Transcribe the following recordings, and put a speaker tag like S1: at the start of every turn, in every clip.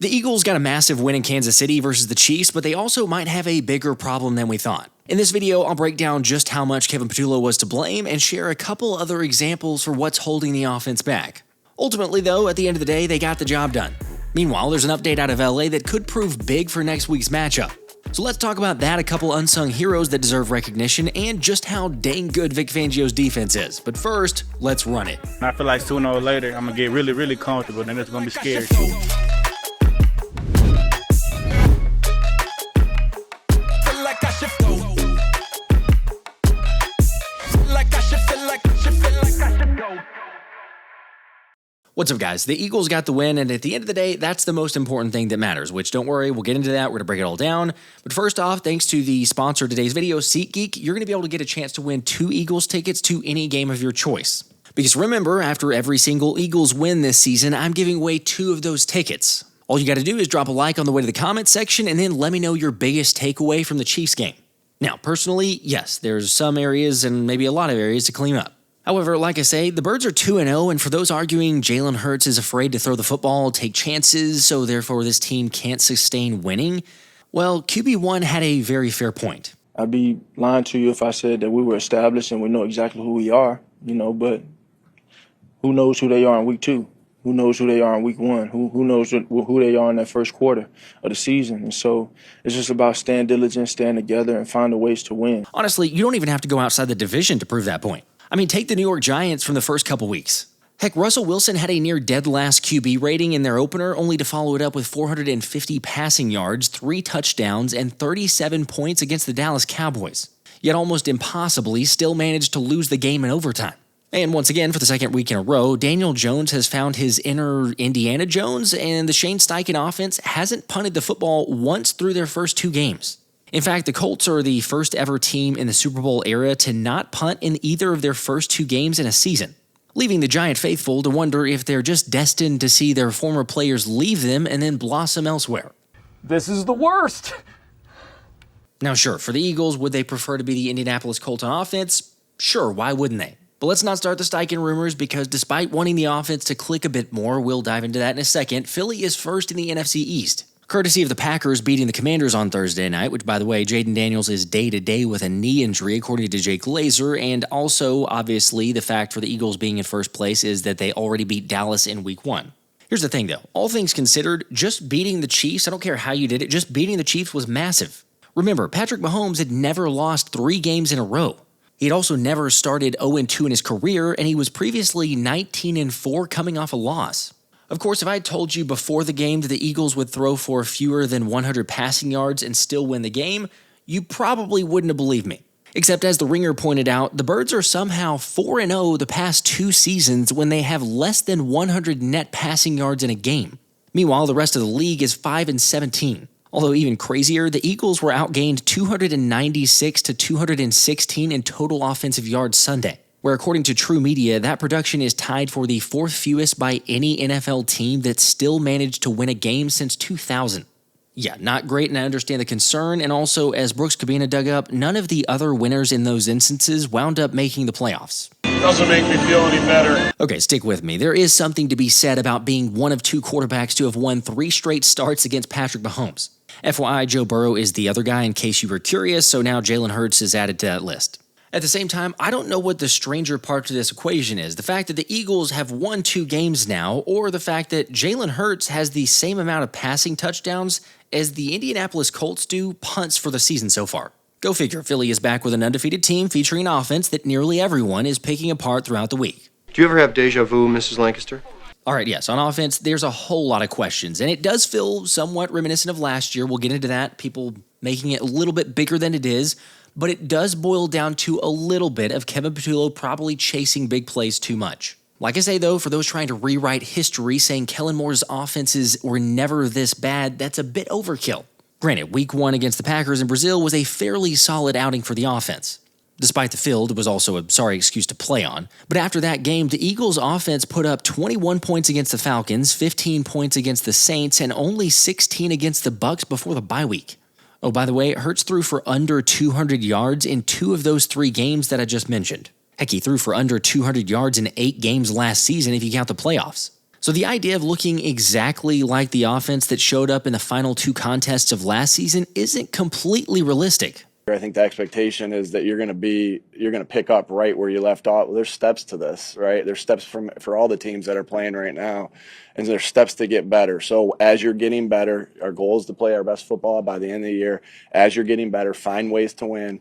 S1: The Eagles got a massive win in Kansas City versus the Chiefs, but they also might have a bigger problem than we thought. In this video, I'll break down just how much Kevin Patullo was to blame and share a couple other examples for what's holding the offense back. Ultimately, though, at the end of the day, they got the job done. Meanwhile, there's an update out of LA that could prove big for next week's matchup. So let's talk about that, a couple unsung heroes that deserve recognition, and just how dang good Vic Fangio's defense is. But first, let's run it.
S2: I feel like sooner or later, I'm going to get really, really comfortable, then it's going to be scary.
S1: What's up, guys? The Eagles got the win, and at the end of the day, that's the most important thing that matters, which, don't worry, we'll get into that. We're going to break it all down. But first off, thanks to the sponsor of today's video, SeatGeek, you're going to be able to get a chance to win 2 Eagles tickets to any game of your choice. Because remember, after every single Eagles win this season, I'm giving away 2 of those tickets. All you got to do is drop a like on the way to the comment section, and then let me know your biggest takeaway from the Chiefs game. Now, personally, yes, there's some areas and maybe a lot of areas to clean up. However, like I say, the Birds are 2-0, and for those arguing Jalen Hurts is afraid to throw the football, take chances, so therefore this team can't sustain winning, well, QB1 had a very fair point.
S3: I'd be lying to you if I said that we were established and we know exactly who we are, but who knows who they are in week 2? Who knows who they are in week 1? Who knows who they are in that first quarter of the season? And so it's just about staying diligent, staying together, and finding ways to win.
S1: Honestly, you don't even have to go outside the division to prove that point. I mean, take the New York Giants from the first couple weeks. Heck, Russell Wilson had a near dead last QB rating in their opener, only to follow it up with 450 passing yards, 3 touchdowns, and 37 points against the Dallas Cowboys. Yet almost impossibly still managed to lose the game in overtime. And once again, for the second week in a row, Daniel Jones has found his inner Indiana Jones, and the Shane Steichen offense hasn't punted the football once through their first 2 games. In fact, the Colts are the first ever team in the Super Bowl era to not punt in either of their first 2 games in a season, leaving the Giant faithful to wonder if they're just destined to see their former players leave them and then blossom elsewhere.
S4: This is the worst!
S1: Now sure, for the Eagles, would they prefer to be the Indianapolis Colts on offense? Sure, why wouldn't they? But let's not start the Steichen rumors, because despite wanting the offense to click a bit more, we'll dive into that in a second, Philly is first in the NFC East. Courtesy of the Packers beating the Commanders on Thursday night, which, by the way, Jaden Daniels is day-to-day with a knee injury, according to Jake Glazer, and also, obviously, the fact for the Eagles being in first place is that they already beat Dallas in Week 1. Here's the thing, though. All things considered, just beating the Chiefs, I don't care how you did it, just beating the Chiefs was massive. Remember, Patrick Mahomes had never lost 3 games in a row. He had also never started 0-2 in his career, and he was previously 19-4 coming off a loss. Of course, if I had told you before the game that the Eagles would throw for fewer than 100 passing yards and still win the game, you probably wouldn't have believed me. Except as the Ringer pointed out, the Birds are somehow 4-0 the past 2 seasons when they have less than 100 net passing yards in a game. Meanwhile, the rest of the league is 5-17. Although even crazier, the Eagles were outgained 296 to 216 in total offensive yards Sunday, where according to True Media, that production is tied for the 4th fewest by any NFL team that still managed to win a game since 2000. Yeah, not great, and I understand the concern, and also, as Brooks Cabina dug up, none of the other winners in those instances wound up making the playoffs.
S2: Doesn't make me feel any better.
S1: Okay, stick with me. There is something to be said about being one of 2 quarterbacks to have won 3 straight starts against Patrick Mahomes. FYI, Joe Burrow is the other guy in case you were curious, so now Jalen Hurts is added to that list. At the same time, I don't know what the stranger part to this equation is. The fact that the Eagles have won 2 games now, or the fact that Jalen Hurts has the same amount of passing touchdowns as the Indianapolis Colts do punts for the season so far. Go figure, Philly is back with an undefeated team featuring an offense that nearly everyone is picking apart throughout the week.
S5: Do you ever have deja vu, Mrs. Lancaster?
S1: Alright, yes, on offense, there's a whole lot of questions, and it does feel somewhat reminiscent of last year. We'll get into that, people making it a little bit bigger than it is. But it does boil down to a little bit of Kevin Patullo probably chasing big plays too much. Like I say, though, for those trying to rewrite history, saying Kellen Moore's offenses were never this bad, that's a bit overkill. Granted, Week 1 against the Packers in Brazil was a fairly solid outing for the offense. Despite the field, it was also a sorry excuse to play on. But after that game, the Eagles' offense put up 21 points against the Falcons, 15 points against the Saints, and only 16 against the Bucs before the bye week. Oh, by the way, Hurts threw for under 200 yards in 2 of those 3 games that I just mentioned. Heck, he threw for under 200 yards in 8 games last season if you count the playoffs. So the idea of looking exactly like the offense that showed up in the final 2 contests of last season isn't completely realistic.
S6: I think the expectation is that you're going to pick up right where you left off. Well, there's steps to this, right? There's steps for all the teams that are playing right now, and there's steps to get better. So as you're getting better, our goal is to play our best football by the end of the year. As you're getting better, find ways to win,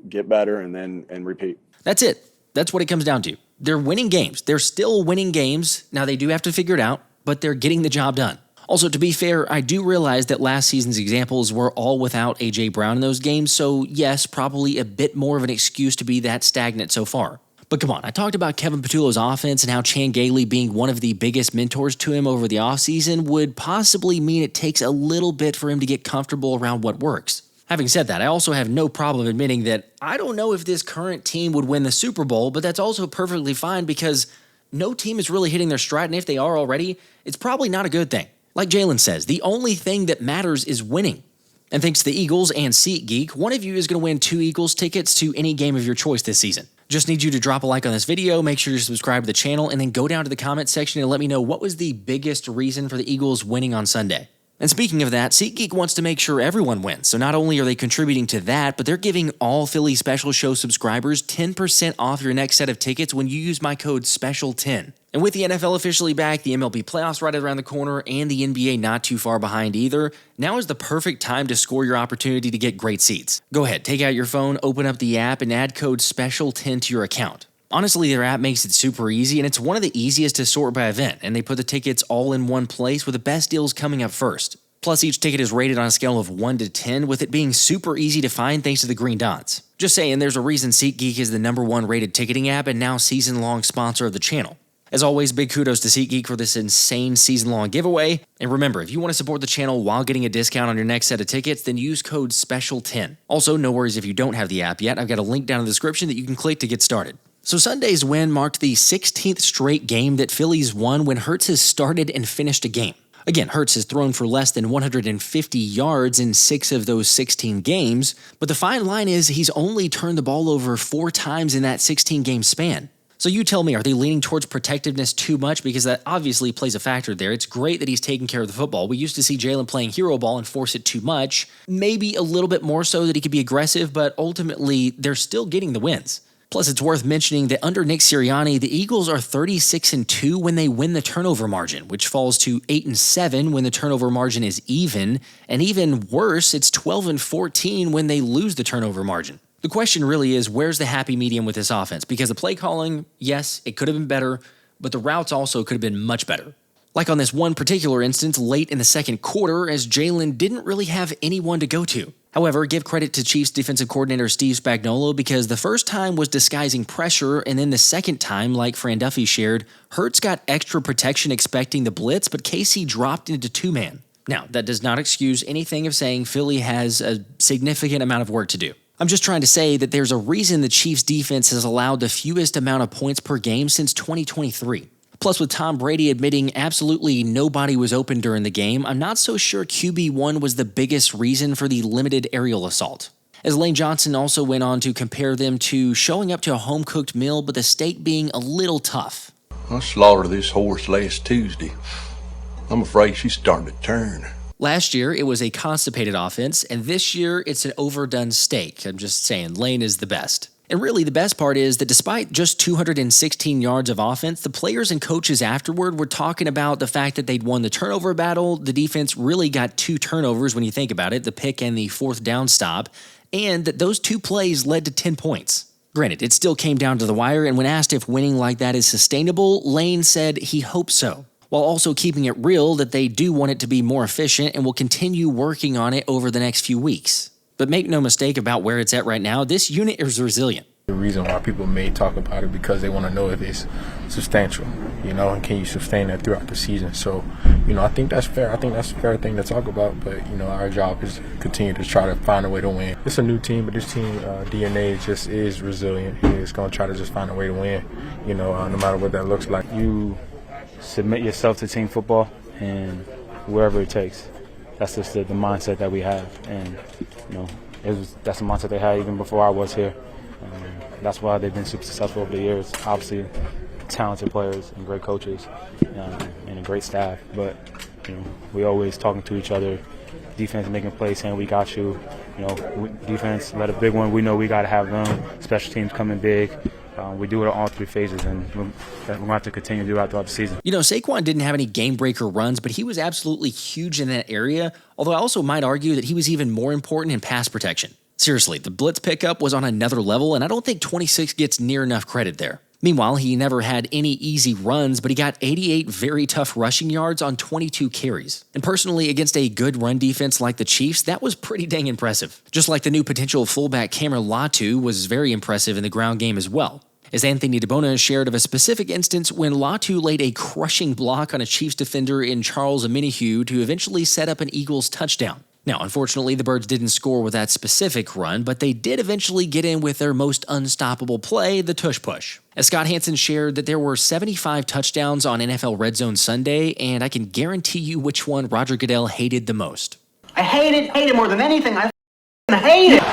S6: get better, and repeat.
S1: That's it. That's what it comes down to. They're winning games. They're still winning games. Now, they do have to figure it out, but they're getting the job done. Also, to be fair, I do realize that last season's examples were all without A.J. Brown in those games, so yes, probably a bit more of an excuse to be that stagnant so far. But come on, I talked about Kevin Patullo's offense and how Chan Gailey being one of the biggest mentors to him over the offseason would possibly mean it takes a little bit for him to get comfortable around what works. Having said that, I also have no problem admitting that I don't know if this current team would win the Super Bowl, but that's also perfectly fine because no team is really hitting their stride, and if they are already, it's probably not a good thing. Like Jalen says, the only thing that matters is winning. And thanks to the Eagles and SeatGeek, one of you is going to win 2 Eagles tickets to any game of your choice this season. Just need you to drop a like on this video, make sure you subscribe to the channel, and then go down to the comment section and let me know what was the biggest reason for the Eagles winning on Sunday. And speaking of that, SeatGeek wants to make sure everyone wins, so not only are they contributing to that, but they're giving all Philly Special Show subscribers 10% off your next set of tickets when you use my code SPECIAL10. And with the NFL officially back, the MLB playoffs right around the corner, and the NBA not too far behind either, now is the perfect time to score your opportunity to get great seats. Go ahead, take out your phone, open up the app, and add code SPECIAL10 to your account. Honestly, their app makes it super easy, and it's one of the easiest to sort by event, and they put the tickets all in one place with the best deals coming up first. Plus, each ticket is rated on a scale of 1 to 10, with it being super easy to find thanks to the green dots. Just saying, there's a reason SeatGeek is the #1 rated ticketing app and now season-long sponsor of the channel. As always, big kudos to SeatGeek for this insane season-long giveaway. And remember, if you want to support the channel while getting a discount on your next set of tickets, then use code SPECIAL10. Also, no worries if you don't have the app yet. I've got a link down in the description that you can click to get started. So Sunday's win marked the 16th straight game that Phillies won when Hurts has started and finished a game. Again, Hurts has thrown for less than 150 yards in 6 of those 16 games, but the fine line is he's only turned the ball over 4 times in that 16-game span. So you tell me, are they leaning towards protectiveness too much? Because that obviously plays a factor there. It's great that he's taking care of the football. We used to see Jalen playing hero ball and force it too much. Maybe a little bit more so that he could be aggressive, but ultimately they're still getting the wins. Plus, it's worth mentioning that under Nick Sirianni, the Eagles are 36-2 when they win the turnover margin, which falls to 8-7 when the turnover margin is even, and even worse, it's 12-14 when they lose the turnover margin. The question really is, where's the happy medium with this offense? Because the play calling, yes, it could have been better, but the routes also could have been much better. Like on this one particular instance late in the second quarter, as Jalen didn't really have anyone to go to. However, give credit to Chiefs defensive coordinator Steve Spagnuolo because the first time was disguising pressure, and then the second time, like Fran Duffy shared, Hurts got extra protection expecting the blitz, but KC dropped into 2-man. Now, that does not excuse anything of saying Philly has a significant amount of work to do. I'm just trying to say that there's a reason the Chiefs defense has allowed the fewest amount of points per game since 2023. Plus, with Tom Brady admitting absolutely nobody was open during the game, I'm not so sure QB1 was the biggest reason for the limited aerial assault. As Lane Johnson also went on to compare them to showing up to a home-cooked meal, but the steak being a little tough.
S7: I slaughtered this horse last Tuesday. I'm afraid she's starting to turn.
S1: Last year, it was a constipated offense, and this year, it's an overdone steak. I'm just saying, Lane is the best. And really, the best part is that despite just 216 yards of offense, the players and coaches afterward were talking about the fact that they'd won the turnover battle. The defense really got 2 turnovers when you think about it, the pick and the 4th down stop, and that those 2 plays led to 10 points. Granted, it still came down to the wire, and when asked if winning like that is sustainable, Lane said he hopes so, while also keeping it real that they do want it to be more efficient and will continue working on it over the next few weeks. But make no mistake about where it's at right now, this unit is resilient.
S8: The reason why people may talk about it because they want to know if it's substantial, and can you sustain that throughout the season. So, I think that's fair. I think that's a fair thing to talk about, but, our job is to continue to try to find a way to win. It's a new team, but this team DNA just is resilient. It's going to try to just find a way to win, no matter what that looks like.
S2: You submit yourself to team football and wherever it takes. That's just the mindset that we have, and that's the mindset they had even before I was here. That's why they've been super successful over the years. Obviously, talented players and great coaches and a great staff. But we always talking to each other. Defense making plays, saying we got you. Defense let a big one. We know we got to have them. Special teams coming big. We do it on all three phases, and we're going to have to continue to do that throughout the season.
S1: Saquon didn't have any game-breaker runs, but he was absolutely huge in that area, although I also might argue that he was even more important in pass protection. Seriously, the blitz pickup was on another level, and I don't think 26 gets near enough credit there. Meanwhile, he never had any easy runs, but he got 88 very tough rushing yards on 22 carries. And personally, against a good run defense like the Chiefs, that was pretty dang impressive. Just like the new potential fullback Cameron Latu was very impressive in the ground game as well. As Anthony DeBona shared of a specific instance when Latu laid a crushing block on a Chiefs defender in Charles Omenihu to eventually set up an Eagles touchdown. Now, unfortunately, the Birds didn't score with that specific run, but they did eventually get in with their most unstoppable play, the Tush Push. As Scott Hansen shared that there were 75 touchdowns on NFL Red Zone Sunday, and I can guarantee you which one Roger Goodell hated the most.
S9: I hate it more than anything. I hate it.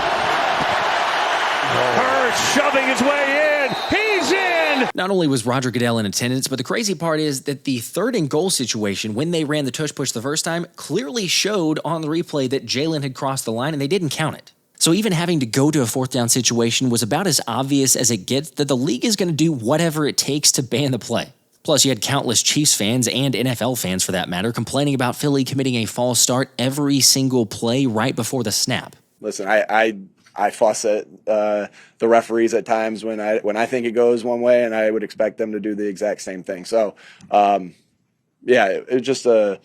S4: Hurts shoving his way in. He's in.
S1: Not only was Roger Goodell in attendance, but the crazy part is that the 3rd and goal situation when they ran the Tush Push the first time clearly showed on the replay that Jalen had crossed the line and they didn't count it. So even having to go to a 4th down situation was about as obvious as it gets that the league is going to do whatever it takes to ban the play. Plus, you had countless Chiefs fans and NFL fans for that matter complaining about Philly committing a false start every single play right before the snap.
S6: Listen, I fuss at the referees at times when I think it goes one way, and I would expect them to do the exact same thing. So, it's just a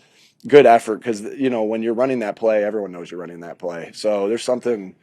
S6: good effort because when you're running that play, everyone knows you're running that play. So there's something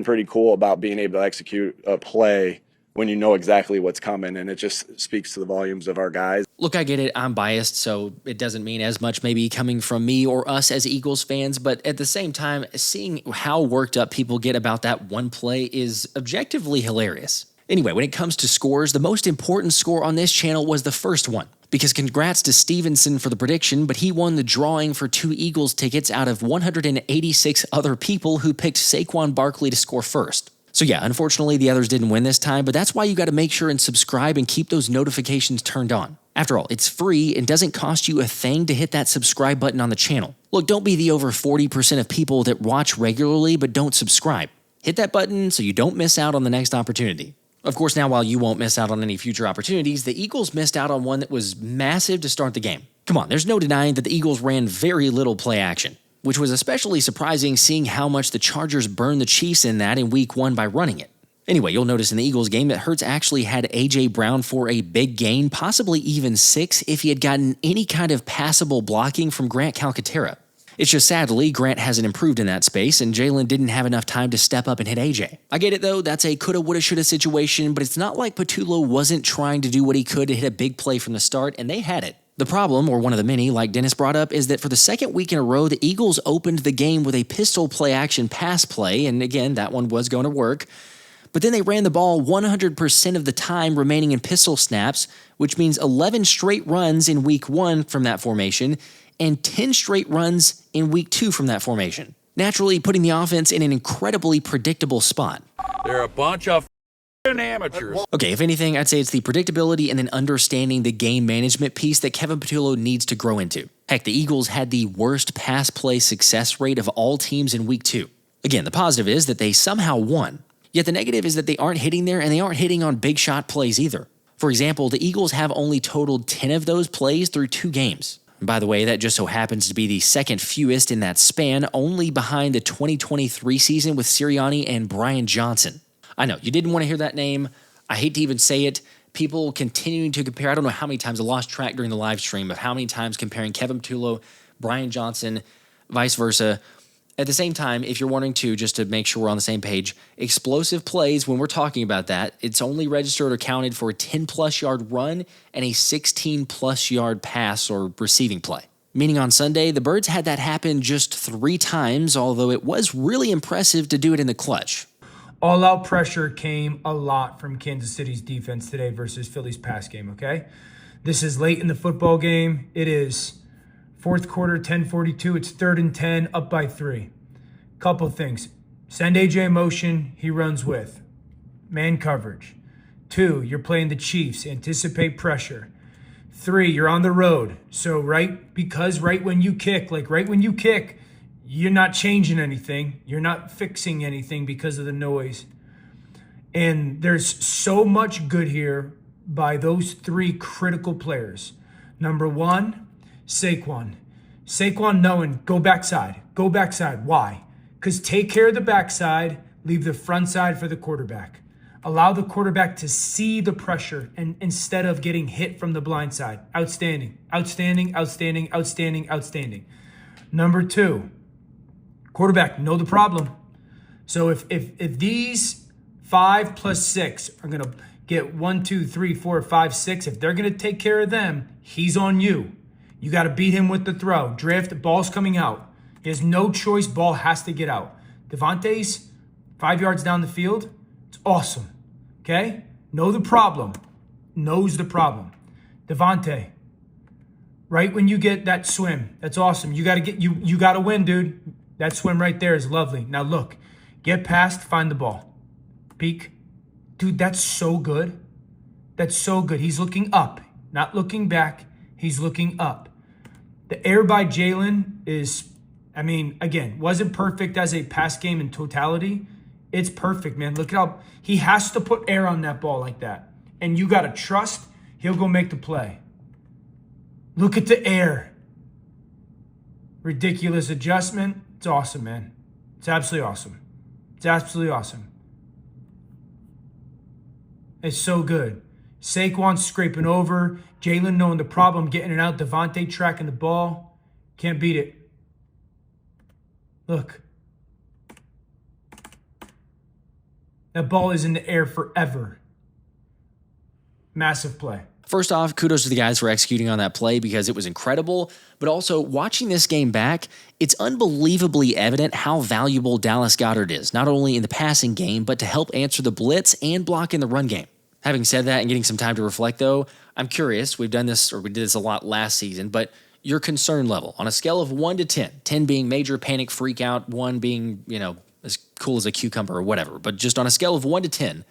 S6: pretty cool about being able to execute a play when you know exactly what's coming, and it just speaks to the volumes of our guys.
S1: Look, I get it. I'm biased, so it doesn't mean as much maybe coming from me or us as Eagles fans, but at the same time, seeing how worked up people get about that one play is objectively hilarious. Anyway, when it comes to scores, the most important score on this channel was the first one. Because congrats to Stevenson for the prediction, but he won the drawing for 2 Eagles tickets out of 186 other people who picked Saquon Barkley to score first. So yeah, unfortunately the others didn't win this time, but that's why you got to make sure and subscribe and keep those notifications turned on. After all, it's free and doesn't cost you a thing to hit that subscribe button on the channel. Look, don't be the over 40% of people that watch regularly but don't subscribe. Hit that button so you don't miss out on the next opportunity. Of course, now while you won't miss out on any future opportunities, the Eagles missed out on one that was massive to start the game. Come on, there's no denying that the Eagles ran very little play action, which was especially surprising seeing how much the Chargers burned the Chiefs in that in Week 1 by running it. Anyway, you'll notice in the Eagles game that Hurts actually had A.J. Brown for a big gain, possibly even 6 if he had gotten any kind of passable blocking from Grant Calcaterra. It's just sadly, Grant hasn't improved in that space, and Jalen didn't have enough time to step up and hit A.J. I get it though, that's a coulda, woulda, shoulda situation, but it's not like Patullo wasn't trying to do what he could to hit a big play from the start, and they had it. The problem, or one of the many, like Dennis brought up, is that for the second week in a row, the Eagles opened the game with a pistol play action pass play, and again, that one was going to work. But then they ran the ball 100% of the time remaining in pistol snaps, which means 11 straight runs in Week 1 from that formation, and 10 straight runs in Week 2 from that formation. Naturally, putting the offense in an incredibly predictable spot.
S10: They're a bunch of amateurs.
S1: Okay, if anything, I'd say it's the predictability and then understanding the game management piece that Kevin Patullo needs to grow into. Heck, the Eagles had the worst pass play success rate of all teams in Week 2. Again, the positive is that they somehow won. Yet the negative is that they aren't hitting there and they aren't hitting on big shot plays either. For example, the Eagles have only totaled 10 of those plays through 2 games. And by the way, that just so happens to be the second fewest in that span, only behind the 2023 season with Sirianni and Brian Johnson. I know, you didn't want to hear that name. I hate to even say it. People continuing to compare, I don't know how many times I lost track during the live stream of how many times comparing Kevin Patullo, Brian Johnson, vice versa. At the same time, if you're wanting to, just to make sure we're on the same page, explosive plays, when we're talking about that, it's only registered or counted for a 10-plus yard run and a 16-plus yard pass or receiving play. Meaning on Sunday, the Birds had that happen just 3 times, although it was really impressive to do it in the clutch.
S11: All-out pressure came a lot from Kansas City's defense today versus Philly's pass game, okay? This is late in the football game. It is fourth quarter, 10:42. It's 3rd and 10, up by 3. Couple things. Send AJ motion, he runs with. Man coverage. 2, you're playing the Chiefs. Anticipate pressure. 3, you're on the road. So right when you kick, you're not changing anything. You're not fixing anything because of the noise. And there's so much good here by those 3 critical players. Number 1, Saquon. Saquon knowing, go backside. Go backside. Why? Because take care of the backside, leave the front side for the quarterback. Allow the quarterback to see the pressure and instead of getting hit from the blind side. Outstanding, outstanding, outstanding, outstanding, outstanding. Number 2, quarterback, know the problem. So if these 5 plus 6 are going to get 1, 2, 3, 4, 5, 6, if they're going to take care of them, he's on you. You got to beat him with the throw. Drift, ball's coming out. He has no choice. Ball has to get out. Devontae's 5 yards down the field. It's awesome. Okay? Know the problem. Knows the problem. Devontae, right when you get that swim, that's awesome. You got to win, dude. That swim right there is lovely. Now look, get past, find the ball. Peek. Dude, that's so good. That's so good. He's looking up, not looking back. He's looking up. The air by Jalen is, again, wasn't perfect as a pass game in totality. It's perfect, man. Look at how he has to put air on that ball like that. And you got to trust he'll go make the play. Look at the air. Ridiculous adjustment. It's awesome, man. It's absolutely awesome. It's absolutely awesome. It's so good. Saquon scraping over. Jalen knowing the problem, getting it out. Devontae tracking the ball. Can't beat it. Look. That ball is in the air forever. Massive play.
S1: First off, kudos to the guys for executing on that play because it was incredible, but also watching this game back, it's unbelievably evident how valuable Dallas Goedert is, not only in the passing game, but to help answer the blitz and block in the run game. Having said that and getting some time to reflect though, I'm curious, we did this a lot last season, but your concern level on a scale of 1 to 10, 10 being major panic freak out, 1 being, as cool as a cucumber or whatever, but just on a scale of 1 to 10,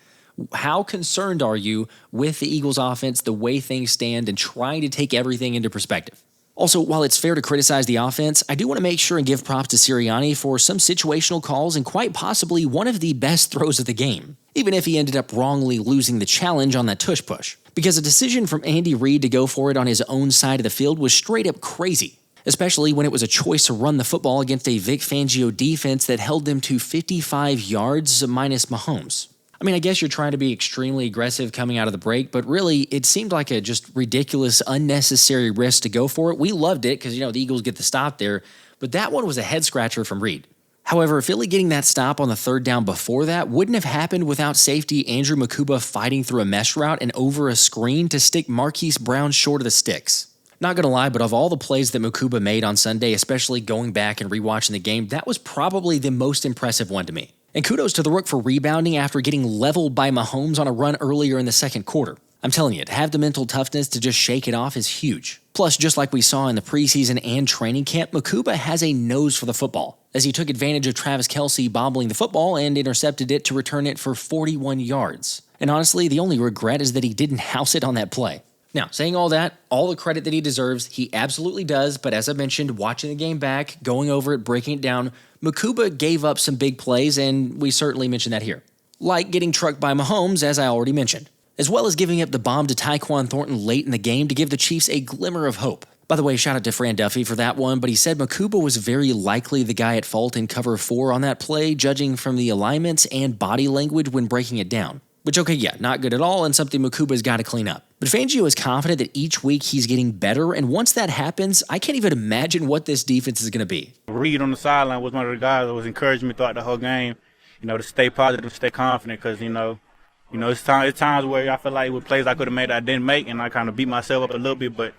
S1: how concerned are you with the Eagles offense, the way things stand, and trying to take everything into perspective? Also, while it's fair to criticize the offense, I do want to make sure and give props to Sirianni for some situational calls and quite possibly one of the best throws of the game, even if he ended up wrongly losing the challenge on that tush push. Because a decision from Andy Reid to go for it on his own side of the field was straight up crazy, especially when it was a choice to run the football against a Vic Fangio defense that held them to 55 yards minus Mahomes. I guess you're trying to be extremely aggressive coming out of the break, but really, it seemed like a just ridiculous, unnecessary risk to go for it. We loved it because, the Eagles get the stop there, but that one was a head-scratcher from Reid. However, Philly getting that stop on the 3rd down before that wouldn't have happened without safety Andrew Mukuba fighting through a mesh route and over a screen to stick Marquise Brown short of the sticks. Not gonna lie, but of all the plays that Mukuba made on Sunday, especially going back and rewatching the game, that was probably the most impressive one to me. And kudos to the Rook for rebounding after getting leveled by Mahomes on a run earlier in the second quarter. I'm telling you, to have the mental toughness to just shake it off is huge. Plus, just like we saw in the preseason and training camp, Mukuba has a nose for the football, as he took advantage of Travis Kelce bobbling the football and intercepted it to return it for 41 yards. And honestly, the only regret is that he didn't house it on that play. Now, saying all that, all the credit that he deserves, he absolutely does, but as I mentioned, watching the game back, going over it, breaking it down, Mukuba gave up some big plays, and we certainly mentioned that here. Like getting trucked by Mahomes, as I already mentioned, as well as giving up the bomb to Tyquan Thornton late in the game to give the Chiefs a glimmer of hope. By the way, shout out to Fran Duffy for that one, but he said Mukuba was very likely the guy at fault in cover 4 on that play, judging from the alignments and body language when breaking it down. Which, okay, yeah, not good at all, and something Mukuba's got to clean up. But Fangio is confident that each week he's getting better, and once that happens, I can't even imagine what this defense is going to be.
S12: Reid on the sideline was one of the guys that was encouraging me throughout the whole game, to stay positive, stay confident, because, it's times where I feel like with plays I could have made that I didn't make, and I kind of beat myself up a little bit, but,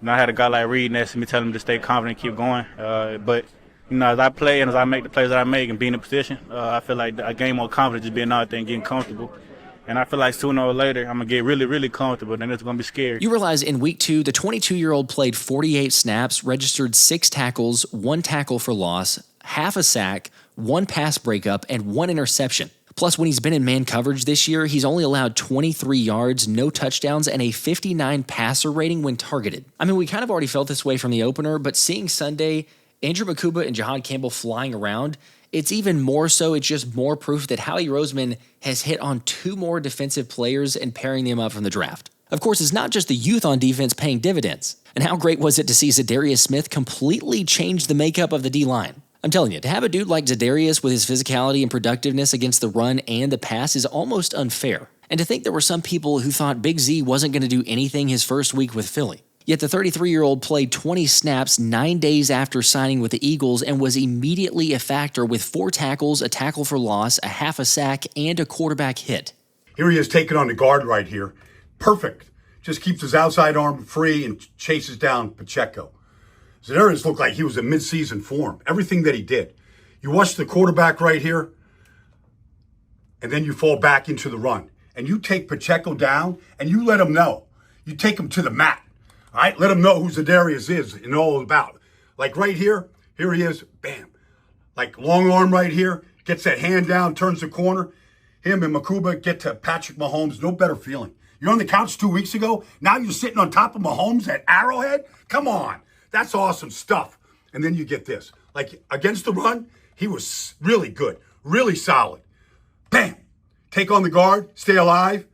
S12: I had a guy like Reid next to me telling me to stay confident, keep going. But as I play and as I make the plays that I make and be in a position, I feel like I gain more confidence just being out there and getting comfortable. And I feel like sooner or later, I'm going to get really, really comfortable, and it's going to be scary.
S1: You realize in week 2, the 22-year-old played 48 snaps, registered 6 tackles, 1 tackle for loss, half a sack, 1 pass breakup, and 1 interception. Plus, when he's been in man coverage this year, he's only allowed 23 yards, no touchdowns, and a 59 passer rating when targeted. I mean, we kind of already felt this way from the opener, but seeing Sunday Andrew Mukuba and Jihaad Campbell flying around, it's even more so. It's just more proof that Howie Roseman has hit on 2 more defensive players and pairing them up from the draft. Of course, it's not just the youth on defense paying dividends. And how great was it to see Zadarius Smith completely change the makeup of the D-line? I'm telling you, to have a dude like Zadarius with his physicality and productiveness against the run and the pass is almost unfair. And to think there were some people who thought Big Z wasn't going to do anything his first week with Philly. Yet the 33-year-old played 20 snaps 9 days after signing with the Eagles and was immediately a factor with 4 tackles, a tackle for loss, a half a sack, and a quarterback hit.
S13: Here he is taking on the guard right here. Perfect. Just keeps his outside arm free and chases down Pacheco. Zadarius looked like he was in midseason form. Everything that he did. You watch the quarterback right here, and then you fall back into the run. And you take Pacheco down, and you let him know. You take him to the mat. All right? Let him know who Zadarius is and all about. Like right here he is, bam. Like long arm right here, gets that hand down, turns the corner. Him and Mukuba get to Patrick Mahomes. No better feeling. You're on the couch 2 weeks ago. Now you're sitting on top of Mahomes at Arrowhead? Come on. That's awesome stuff. And then you get this. Like against the run, he was really good, really solid. Bam. Take on the guard, stay alive,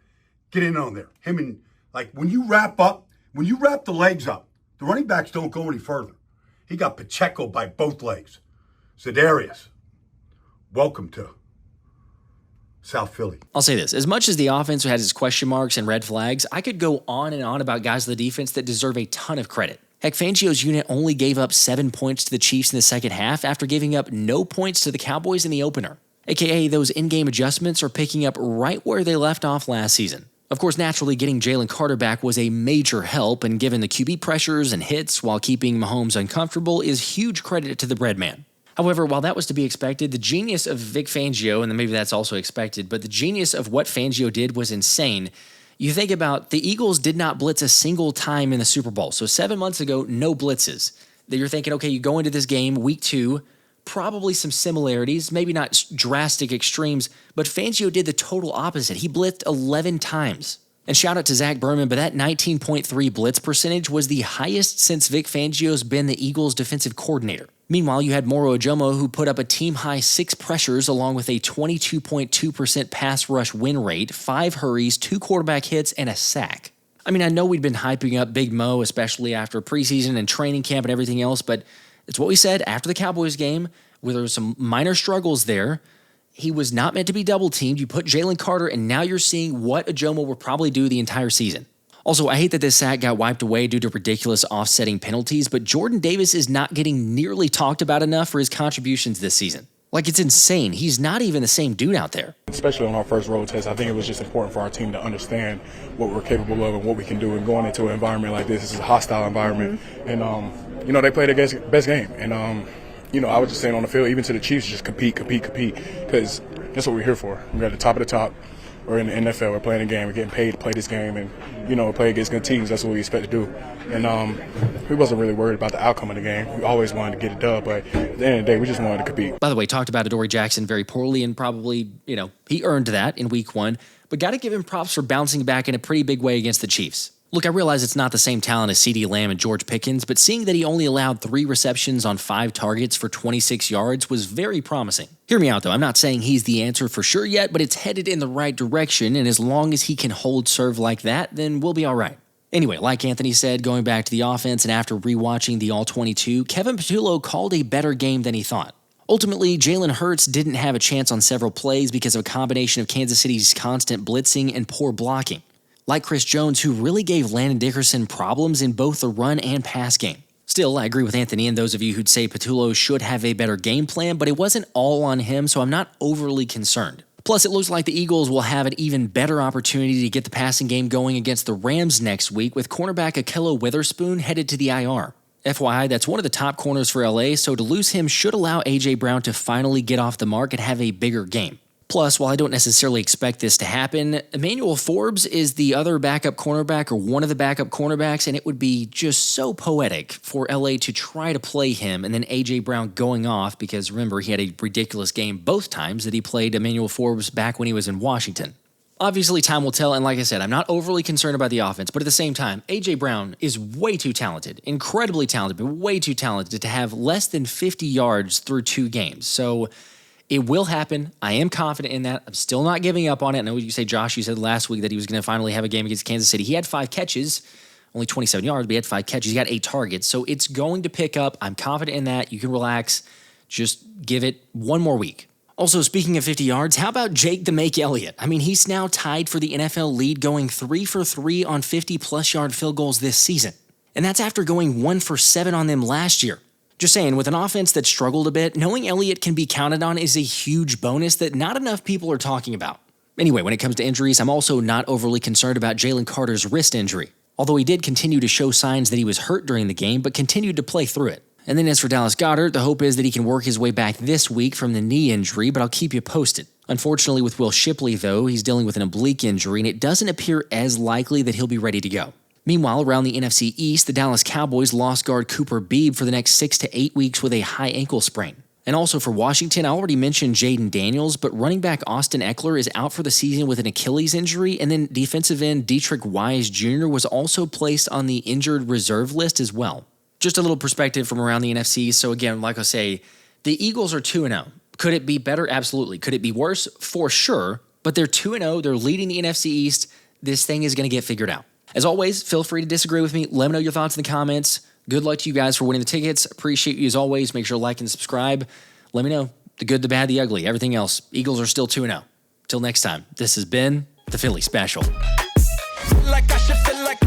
S13: get in on there. Him and, like, when you wrap the legs up, the running backs don't go any further. He got Pacheco by both legs. Zadarius, welcome to South Philly.
S1: I'll say this. As much as the offense had its question marks and red flags, I could go on and on about guys on the defense that deserve a ton of credit. Heck, Fangio's unit only gave up 7 points to the Chiefs in the second half after giving up no points to the Cowboys in the opener. AKA, those in-game adjustments are picking up right where they left off last season. Of course, naturally, getting Jalen Carter back was a major help, and given the QB pressures and hits while keeping Mahomes uncomfortable is huge credit to the Breadman. However, while that was to be expected, the genius of Vic Fangio, and maybe that's also expected, but the genius of what Fangio did was insane. You think about the Eagles did not blitz a single time in the Super Bowl. So 7 months ago, no blitzes. That you're thinking, okay, you go into this game, week 2, probably some similarities, maybe not drastic extremes, but Fangio did the total opposite. He blitzed 11 times. And shout out to Zack, but that 19.3 blitz percentage was the highest since Vic Fangio's been the Eagles' defensive coordinator. Meanwhile, you had Moro Ojomo, who put up a team-high 6 pressures along with a 22.2% pass rush win rate, 5 hurries, 2 quarterback hits, and a sack. I mean, I know we'd been hyping up Big Mo, especially after preseason and training camp and everything else, but it's what we said after the Cowboys game, where there were some minor struggles there. He was not meant to be double-teamed. You put Jalen Carter, and now you're seeing what Ojomo will probably do the entire season. Also, I hate that this sack got wiped away due to ridiculous offsetting penalties, but Jordan Davis is not getting nearly talked about enough for his contributions this season. Like, it's insane. He's not even the same dude out there.
S8: Especially on our first road test, I think it was just important for our team to understand what we're capable of and what we can do. And going into an environment like this is a hostile environment. And, they played their best game. And, I was just saying on the field, even to the Chiefs, just compete, because that's what we're here for. We're at the top of the top. We're in the NFL. We're playing a game. We're getting paid to play this game, and play against good teams. That's what we expect to do. And we wasn't really worried about the outcome of the game. We always wanted to get it done, but at the end of the day, we just wanted to compete.
S1: By the way, talked about Adoree Jackson very poorly, and probably he earned that in Week 1. But got to give him props for bouncing back in a pretty big way against the Chiefs. Look, I realize it's not the same talent as CeeDee Lamb and George Pickens, but seeing that he only allowed 3 receptions on 5 targets for 26 yards was very promising. Hear me out, though. I'm not saying he's the answer for sure yet, but it's headed in the right direction, and as long as he can hold serve like that, then we'll be all right. Anyway, like Anthony said, going back to the offense and after rewatching the All-22, Kevin Patullo called a better game than he thought. Ultimately, Jalen Hurts didn't have a chance on several plays because of a combination of Kansas City's constant blitzing and poor blocking. Like Chris Jones, who really gave Landon Dickerson problems in both the run and pass game. Still, I agree with Anthony and those of you who'd say Patullo should have a better game plan, but it wasn't all on him, so I'm not overly concerned. Plus, it looks like the Eagles will have an even better opportunity to get the passing game going against the Rams next week with cornerback Akhello Witherspoon headed to the IR. FYI, that's one of the top corners for LA, so to lose him should allow A.J. Brown to finally get off the mark and have a bigger game. Plus, while I don't necessarily expect this to happen, Emmanuel Forbes is the other backup cornerback or one of the backup cornerbacks, and it would be just so poetic for LA to try to play him and then A.J. Brown going off because, remember, he had a ridiculous game both times that he played Emmanuel Forbes back when he was in Washington. Obviously, time will tell, and like I said, I'm not overly concerned about the offense, but at the same time, A.J. Brown is way too talented, incredibly talented, but way too talented to have less than 50 yards through 2 games. So it will happen. I am confident in that. I'm still not giving up on it. I know you say, Josh, you said last week that he was going to finally have a game against Kansas City. He had 5 catches, only 27 yards, but he had 5 catches. He got 8 targets. So it's going to pick up. I'm confident in that. You can relax. Just give it one more week. Also, speaking of 50 yards, how about Jake the Make Elliott? I mean, he's now tied for the NFL lead, going 3 for 3 on 50-plus yard field goals this season. And that's after going 1 for 7 on them last year. Just saying, with an offense that struggled a bit, knowing Elliott can be counted on is a huge bonus that not enough people are talking about. Anyway, when it comes to injuries, I'm also not overly concerned about Jalen Carter's wrist injury, although he did continue to show signs that he was hurt during the game, but continued to play through it. And then as for Dallas Goedert, the hope is that he can work his way back this week from the knee injury, but I'll keep you posted. Unfortunately, with Will Shipley, though, he's dealing with an oblique injury, and it doesn't appear as likely that he'll be ready to go. Meanwhile, around the NFC East, the Dallas Cowboys lost guard Cooper Beebe for the next 6 to 8 weeks with a high ankle sprain. And also for Washington, I already mentioned Jaden Daniels, but running back Austin Eckler is out for the season with an Achilles injury, and then defensive end Dietrich Wise Jr. was also placed on the injured reserve list as well. Just a little perspective from around the NFC. So again, like I say, the Eagles are 2-0. Could it be better? Absolutely. Could it be worse? For sure. But they're 2-0. They're leading the NFC East. This thing is going to get figured out. As always, feel free to disagree with me. Let me know your thoughts in the comments. Good luck to you guys for winning the tickets. Appreciate you as always. Make sure to like and subscribe. Let me know the good, the bad, the ugly, everything else. Eagles are still 2-0. Till next time, this has been the Philly Special.
S14: Like I should feel like